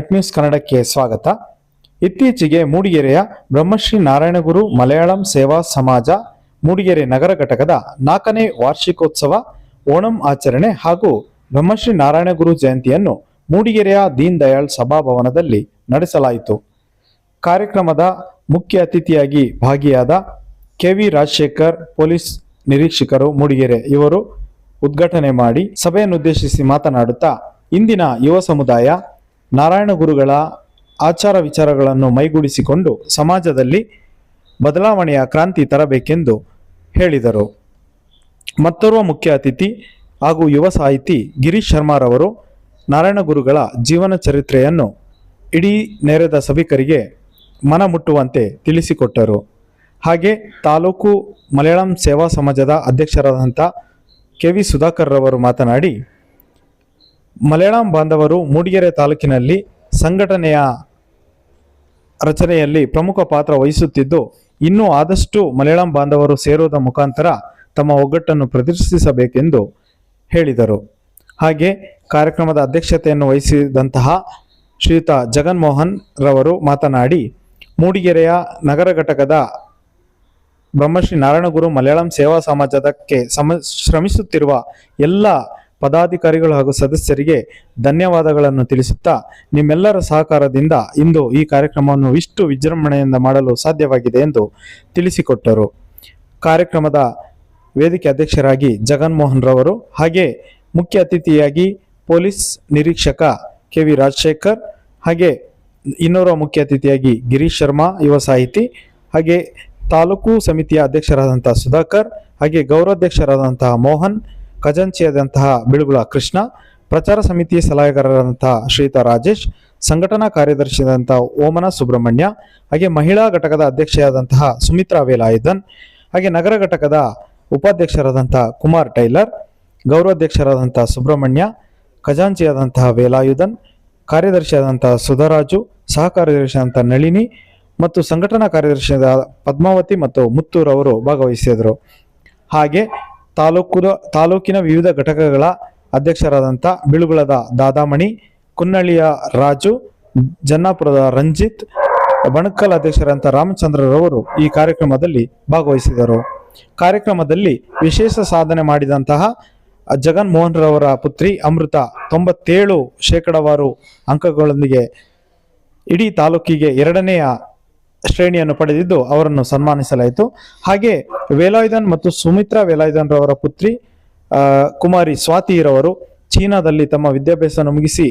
At news ಕನ್ನಡಕ್ಕೆ ಸ್ವಾಗತ. ಇತ್ತೀಚೆಗೆ ಮೂಡಿಗೆರೆಯ ಬ್ರಹ್ಮಶ್ರೀ ನಾರಾಯಣಗುರು ಮಲಯಾಳಂ ಸೇವಾ ಸಮಾಜ ಮೂಡಿಗೆರೆ ನಗರ ಘಟಕದ 4ನೇ ವಾರ್ಷಿಕೋತ್ಸವ ಓಣಂ ಆಚರಣೆ ಹಾಗೂ ಬ್ರಹ್ಮಶ್ರೀ ನಾರಾಯಣಗುರು ಜಯಂತಿಯನ್ನು ಮೂಡಿಗೆರೆಯ ದೀನ್ ದಯಾಳ್ ಸಭಾಭವನದಲ್ಲಿ ನಡೆಸಲಾಯಿತು. ಕಾರ್ಯಕ್ರಮದ ಮುಖ್ಯ ಅತಿಥಿಯಾಗಿ ಭಾಗಿಯಾದ ಕೆ.ವಿ. ರಾಜಶೇಖರ್ ಪೊಲೀಸ್ ನಿರೀಕ್ಷಕರು ಮೂಡಿಗೆರೆ ಇವರು ಉದ್ಘಾಟನೆ ಮಾಡಿ ಸಭೆಯನ್ನುದ್ದೇಶಿಸಿ ಮಾತನಾಡುತ್ತಾ, ಇಂದಿನ ಯುವ ಸಮುದಾಯ ನಾರಾಯಣ ಗುರುಗಳ ಆಚಾರ ವಿಚಾರಗಳನ್ನು ಮೈಗೂಡಿಸಿಕೊಂಡು ಸಮಾಜದಲ್ಲಿ ಬದಲಾವಣೆಯ ಕ್ರಾಂತಿ ತರಬೇಕೆಂದು ಹೇಳಿದರು. ಮತ್ತೋರ್ವ ಮುಖ್ಯ ಅತಿಥಿ ಹಾಗೂ ಯುವ ಸಾಹಿತಿ ಗಿರೀಶ್ ಶರ್ಮಾರವರು ನಾರಾಯಣ ಗುರುಗಳ ಜೀವನ ಚರಿತ್ರೆಯನ್ನು ಇಡೀ ನೆರೆದ ಸಭಿಕರಿಗೆ ಮನಮುಟ್ಟುವಂತೆ ತಿಳಿಸಿಕೊಟ್ಟರು. ಹಾಗೆ ತಾಲೂಕು ಮಲಯಾಳಂ ಸೇವಾ ಸಮಾಜದ ಅಧ್ಯಕ್ಷರಾದಂಥ ಕೆ.ವಿ. ಸುಧಾಕರ್ ರವರು ಮಾತನಾಡಿ, ಮಲಯಾಳಂ ಬಾಂಧವರು ಮೂಡಿಗೆರೆ ತಾಲೂಕಿನಲ್ಲಿ ಸಂಘಟನೆಯ ರಚನೆಯಲ್ಲಿ ಪ್ರಮುಖ ಪಾತ್ರ ವಹಿಸುತ್ತಿದ್ದು, ಇನ್ನೂ ಆದಷ್ಟು ಮಲಯಾಳಂ ಬಾಂಧವರು ಸೇರುವುದರ ಮುಖಾಂತರ ತಮ್ಮ ಒಗ್ಗಟ್ಟನ್ನು ಪ್ರದರ್ಶಿಸಬೇಕೆಂದು ಹೇಳಿದರು. ಹಾಗೆ ಕಾರ್ಯಕ್ರಮದ ಅಧ್ಯಕ್ಷತೆಯನ್ನು ವಹಿಸಿದಂತಹ ಶ್ರೀಯುತ ಜಗನ್ಮೋಹನ್ ರವರು ಮಾತನಾಡಿ, ಮೂಡಿಗೆರೆಯ ನಗರ ಘಟಕದ ಬ್ರಹ್ಮಶ್ರೀ ನಾರಾಯಣಗುರು ಮಲಯಾಳಂ ಸೇವಾ ಸಮಾಜಕ್ಕೆ ಶ್ರಮಿಸುತ್ತಿರುವ ಎಲ್ಲ ಪದಾಧಿಕಾರಿಗಳು ಹಾಗೂ ಸದಸ್ಯರಿಗೆ ಧನ್ಯವಾದಗಳನ್ನು ತಿಳಿಸುತ್ತಾ, ನಿಮ್ಮೆಲ್ಲರ ಸಹಕಾರದಿಂದ ಇಂದು ಈ ಕಾರ್ಯಕ್ರಮವನ್ನು ಇಷ್ಟು ವಿಜೃಂಭಣೆಯಿಂದ ಮಾಡಲು ಸಾಧ್ಯವಾಗಿದೆ ಎಂದು ತಿಳಿಸಿಕೊಟ್ಟರು. ಕಾರ್ಯಕ್ರಮದ ವೇದಿಕೆ ಅಧ್ಯಕ್ಷರಾಗಿ ಜಗನ್ಮೋಹನ್ ರವರು, ಹಾಗೆ ಮುಖ್ಯ ಅತಿಥಿಯಾಗಿ ಪೊಲೀಸ್ ನಿರೀಕ್ಷಕ ಕೆ.ವಿ. ರಾಜಶೇಖರ್, ಹಾಗೆ ಇನ್ನೋರ್ವ ಮುಖ್ಯ ಅತಿಥಿಯಾಗಿ ಗಿರೀಶ್ ಶರ್ಮಾ ಯುವ ಸಾಹಿತಿ, ಹಾಗೆ ತಾಲೂಕು ಸಮಿತಿಯ ಅಧ್ಯಕ್ಷರಾದಂತಹ ಸುಧಾಕರ್, ಹಾಗೆ ಗೌರವಾಧ್ಯಕ್ಷರಾದಂತಹ ಮೋಹನ್, ಖಜಾಂಚಿಯಾದಂತಹ ಬಿಳುಗುಳ ಕೃಷ್ಣ, ಪ್ರಚಾರ ಸಮಿತಿ ಸಲಹೆಗಾರರಾದಂತಹ ಶ್ರೀಯುತ ರಾಜೇಶ್, ಸಂಘಟನಾ ಕಾರ್ಯದರ್ಶಿಯಾದಂತಹ ಓಮನ ಸುಬ್ರಹ್ಮಣ್ಯ, ಹಾಗೆ ಮಹಿಳಾ ಘಟಕದ ಅಧ್ಯಕ್ಷೆಯಾದಂತಹ ಸುಮಿತ್ರಾ ವೇಲಾಯುಧನ್, ಹಾಗೆ ನಗರ ಘಟಕದ ಉಪಾಧ್ಯಕ್ಷರಾದಂತಹ ಕುಮಾರ್ ಟೈಲರ್, ಗೌರವಾಧ್ಯಕ್ಷರಾದಂತಹ ಸುಬ್ರಹ್ಮಣ್ಯ, ಖಜಾಂಚಿಯಾದಂತಹ ವೇಲಾಯುಧನ್, ಕಾರ್ಯದರ್ಶಿಯಾದಂತಹ ಸುಧರಾಜು, ಸಹ ಕಾರ್ಯದರ್ಶಿಯಾದಂತಹ ನಳಿನಿ ಮತ್ತು ಸಂಘಟನಾ ಕಾರ್ಯದರ್ಶಿಯಾದ ಪದ್ಮಾವತಿ ಮತ್ತು ಮುತ್ತೂರವರು ಭಾಗವಹಿಸಿದರು. ಹಾಗೆ ತಾಲೂಕಿನ ವಿವಿಧ ಘಟಕಗಳ ಅಧ್ಯಕ್ಷರಾದಂಥ ಬಿಳುಗುಳದ ದಾದಾಮಣಿ, ಕುನ್ನಳ್ಳಿಯ ರಾಜು, ಜನ್ನಾಪುರದ ರಂಜಿತ್, ಬಣಕಲ್ ಅಧ್ಯಕ್ಷರಾದಂಥ ರಾಮಚಂದ್ರರವರು ಈ ಕಾರ್ಯಕ್ರಮದಲ್ಲಿ ಭಾಗವಹಿಸಿದರು. ಕಾರ್ಯಕ್ರಮದಲ್ಲಿ ವಿಶೇಷ ಸಾಧನೆ ಮಾಡಿದಂತಹ ಜಗನ್ಮೋಹನ್ ರವರ ಪುತ್ರಿ ಅಮೃತ 97% ಅಂಕಗಳೊಂದಿಗೆ ಇಡೀ ತಾಲೂಕಿಗೆ 2ನೇ ಶ್ರೇಣಿಯನ್ನು ಪಡೆದಿದ್ದು ಅವರನ್ನು ಸನ್ಮಾನಿಸಲಾಯಿತು. ಹಾಗೆ ವೇಲಾಯುಧನ್ ಮತ್ತು ಸುಮಿತ್ರಾ ವೇಲಾಯುಧನ್ ರವರ ಪುತ್ರಿ ಕುಮಾರಿ ಸ್ವಾತಿರವರು ಚೀನಾದಲ್ಲಿ ತಮ್ಮ ವಿದ್ಯಾಭ್ಯಾಸವನ್ನು ಮುಗಿಸಿ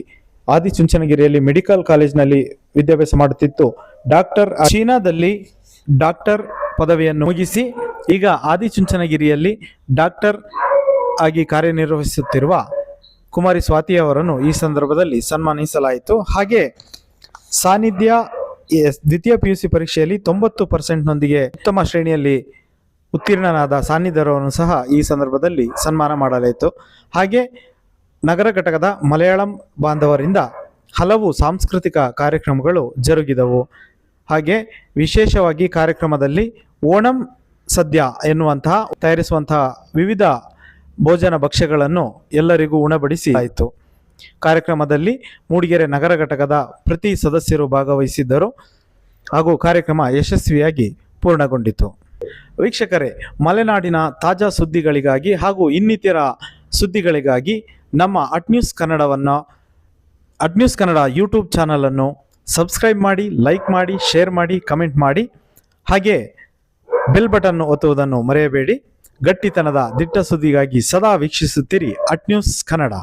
ಆದಿಚುಂಚನಗಿರಿಯಲ್ಲಿ ಮೆಡಿಕಲ್ ಕಾಲೇಜಿನಲ್ಲಿ ವಿದ್ಯಾಭ್ಯಾಸ ಮಾಡುತ್ತಿತ್ತು. ಚೀನಾದಲ್ಲಿ ಡಾಕ್ಟರ್ ಪದವಿಯನ್ನು ಮುಗಿಸಿ ಈಗ ಆದಿಚುಂಚನಗಿರಿಯಲ್ಲಿ ಡಾಕ್ಟರ್ ಆಗಿ ಕಾರ್ಯನಿರ್ವಹಿಸುತ್ತಿರುವ ಕುಮಾರಿ ಸ್ವಾತಿ ಅವರನ್ನು ಈ ಸಂದರ್ಭದಲ್ಲಿ ಸನ್ಮಾನಿಸಲಾಯಿತು. ಹಾಗೆ ಸಾನ್ನಿಧ್ಯ ದ್ವಿತೀಯ PUC ಪರೀಕ್ಷೆಯಲ್ಲಿ 90%ನೊಂದಿಗೆ ಉತ್ತಮ ಶ್ರೇಣಿಯಲ್ಲಿ ಉತ್ತೀರ್ಣನಾದ ಸಾನ್ನಿಧ್ಯರವನ್ನು ಸಹ ಈ ಸಂದರ್ಭದಲ್ಲಿ ಸನ್ಮಾನ ಮಾಡಲಾಯಿತು. ಹಾಗೆ ನಗರ ಘಟಕದ ಮಲಯಾಳಂ ಬಾಂಧವರಿಂದ ಹಲವು ಸಾಂಸ್ಕೃತಿಕ ಕಾರ್ಯಕ್ರಮಗಳು ಜರುಗಿದವು. ಹಾಗೆ ವಿಶೇಷವಾಗಿ ಕಾರ್ಯಕ್ರಮದಲ್ಲಿ ಓಣಂ ಸದ್ಯ ಎನ್ನುವಂತಹ ತಯಾರಿಸುವಂತಹ ವಿವಿಧ ಭೋಜನ ಭಕ್ಷ್ಯಗಳನ್ನು ಎಲ್ಲರಿಗೂ ಉಣಬಡಿಸಿ ಆಯಿತು. ಕಾರ್ಯಕ್ರಮದಲ್ಲಿ ಮೂಡಿಗೆರೆ ನಗರ ಘಟಕದ ಪ್ರತಿ ಸದಸ್ಯರು ಭಾಗವಹಿಸಿದ್ದರು ಹಾಗೂ ಕಾರ್ಯಕ್ರಮ ಯಶಸ್ವಿಯಾಗಿ ಪೂರ್ಣಗೊಂಡಿತು. ವೀಕ್ಷಕರೇ, ಮಲೆನಾಡಿನ ತಾಜಾ ಸುದ್ದಿಗಳಿಗಾಗಿ ಹಾಗೂ ಇನ್ನಿತರ ಸುದ್ದಿಗಳಿಗಾಗಿ ನಮ್ಮ ಅಟ್ ನ್ಯೂಸ್ ಕನ್ನಡ ಯೂಟ್ಯೂಬ್ ಚಾನಲನ್ನು ಸಬ್ಸ್ಕ್ರೈಬ್ ಮಾಡಿ, ಲೈಕ್ ಮಾಡಿ, ಶೇರ್ ಮಾಡಿ, ಕಮೆಂಟ್ ಮಾಡಿ, ಹಾಗೆ ಬೆಲ್ ಬಟನ್ ಒತ್ತುವುದನ್ನು ಮರೆಯಬೇಡಿ. ಗಟ್ಟಿತನದ ದಿಟ್ಟ ಸುದ್ದಿಗಾಗಿ ಸದಾ ವೀಕ್ಷಿಸುತ್ತೀರಿ ಅಟ್ ನ್ಯೂಸ್ ಕನ್ನಡ.